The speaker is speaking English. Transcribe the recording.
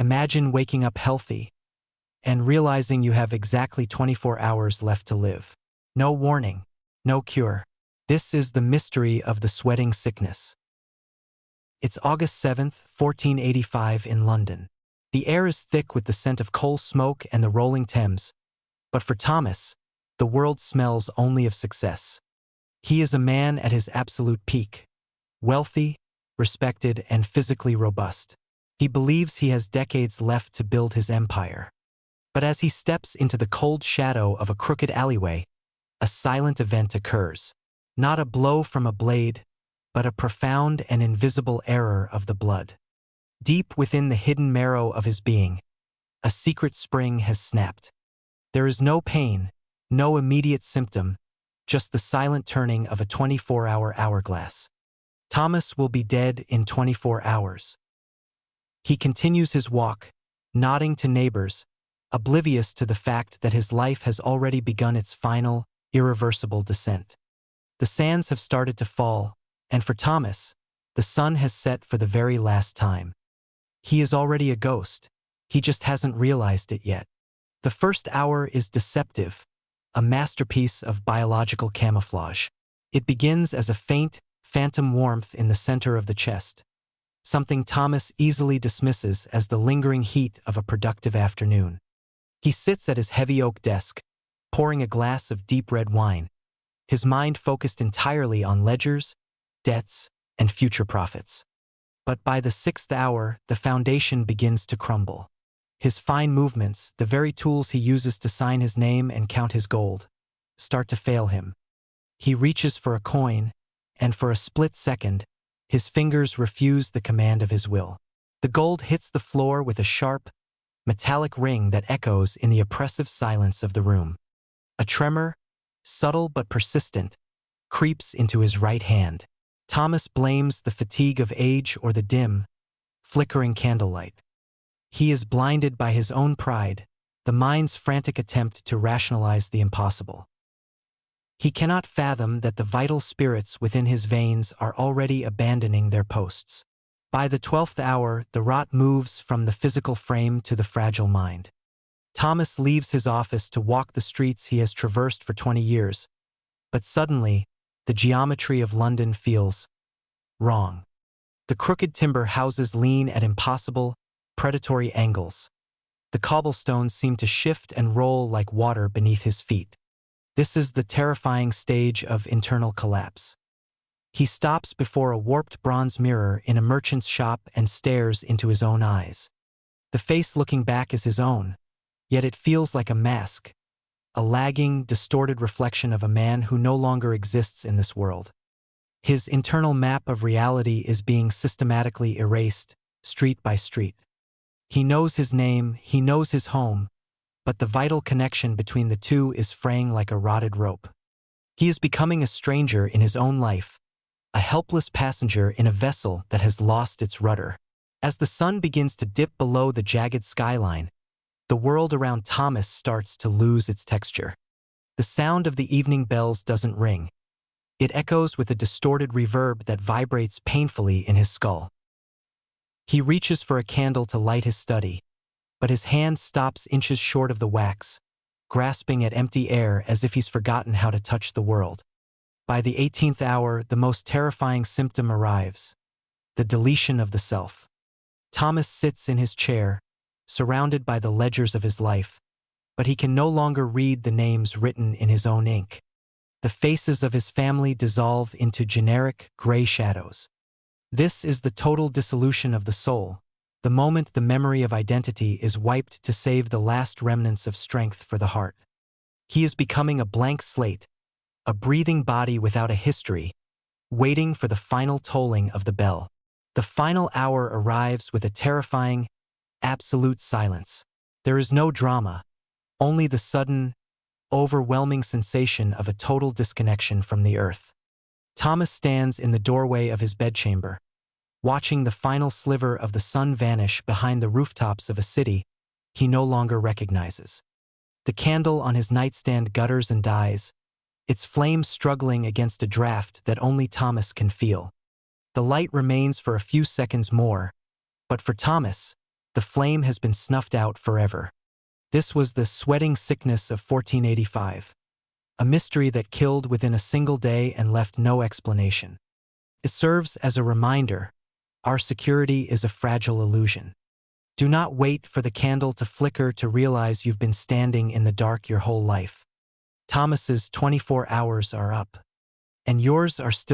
Imagine waking up healthy and realizing you have exactly 24 hours left to live. No warning, no cure. This is the mystery of the sweating sickness. It's August 7th, 1485 in London. The air is thick with the scent of coal smoke and the rolling Thames, but for Thomas, the world smells only of success. He is a man at his absolute peak, wealthy, respected, and physically robust. He believes he has decades left to build his empire. But as he steps into the cold shadow of a crooked alleyway, a silent event occurs. Not a blow from a blade, but a profound and invisible error of the blood. Deep within the hidden marrow of his being, a secret spring has snapped. There is no pain, no immediate symptom, just the silent turning of a 24-hour hourglass. Thomas will be dead in 24 hours. He continues his walk, nodding to neighbors, oblivious to the fact that his life has already begun its final, irreversible descent. The sands have started to fall, and for Thomas, the sun has set for the very last time. He is already a ghost. He just hasn't realized it yet. The first hour is deceptive, a masterpiece of biological camouflage. It begins as a faint, phantom warmth in the center of the chest, something Thomas easily dismisses as the lingering heat of a productive afternoon. He sits at his heavy oak desk, pouring a glass of deep red wine, his mind focused entirely on ledgers, debts, and future profits. But by the 6th hour, the foundation begins to crumble. His fine movements, the very tools he uses to sign his name and count his gold, start to fail him. He reaches for a coin, and for a split second, his fingers refuse the command of his will. The gold hits the floor with a sharp, metallic ring that echoes in the oppressive silence of the room. A tremor, subtle but persistent, creeps into his right hand. Thomas blames the fatigue of age or the dim, flickering candlelight. He is blinded by his own pride, the mind's frantic attempt to rationalize the impossible. He cannot fathom that the vital spirits within his veins are already abandoning their posts. By the 12th hour, the rot moves from the physical frame to the fragile mind. Thomas leaves his office to walk the streets he has traversed for 20 years, but suddenly, the geometry of London feels wrong. The crooked timber houses lean at impossible, predatory angles. The cobblestones seem to shift and roll like water beneath his feet. This is the terrifying stage of internal collapse. He stops before a warped bronze mirror in a merchant's shop and stares into his own eyes. The face looking back is his own, yet it feels like a mask, a lagging, distorted reflection of a man who no longer exists in this world. His internal map of reality is being systematically erased, street by street. He knows his name, he knows his home, but the vital connection between the two is fraying like a rotted rope. He is becoming a stranger in his own life, a helpless passenger in a vessel that has lost its rudder. As the sun begins to dip below the jagged skyline, the world around Thomas starts to lose its texture. The sound of the evening bells doesn't ring. It echoes with a distorted reverb that vibrates painfully in his skull. He reaches for a candle to light his study, but his hand stops inches short of the wax, grasping at empty air as if he's forgotten how to touch the world. By the 18th hour, the most terrifying symptom arrives: the deletion of the self. Thomas sits in his chair, surrounded by the ledgers of his life, but he can no longer read the names written in his own ink. The faces of his family dissolve into generic, gray shadows. This is the total dissolution of the soul, the moment the memory of identity is wiped to save the last remnants of strength for the heart. He is becoming a blank slate, a breathing body without a history, waiting for the final tolling of the bell. The final hour arrives with a terrifying, absolute silence. There is no drama, only the sudden, overwhelming sensation of a total disconnection from the earth. Thomas stands in the doorway of his bedchamber, watching the final sliver of the sun vanish behind the rooftops of a city he no longer recognizes. The candle on his nightstand gutters and dies, its flame struggling against a draft that only Thomas can feel. The light remains for a few seconds more, but for Thomas, The flame has been snuffed out forever. This was the sweating sickness of 1485. A mystery that killed within a single day and left no explanation. It serves as a reminder: our security is a fragile illusion. Do not wait for the candle to flicker to realize you've been standing in the dark your whole life. Thomas's 24 hours are up. And yours are still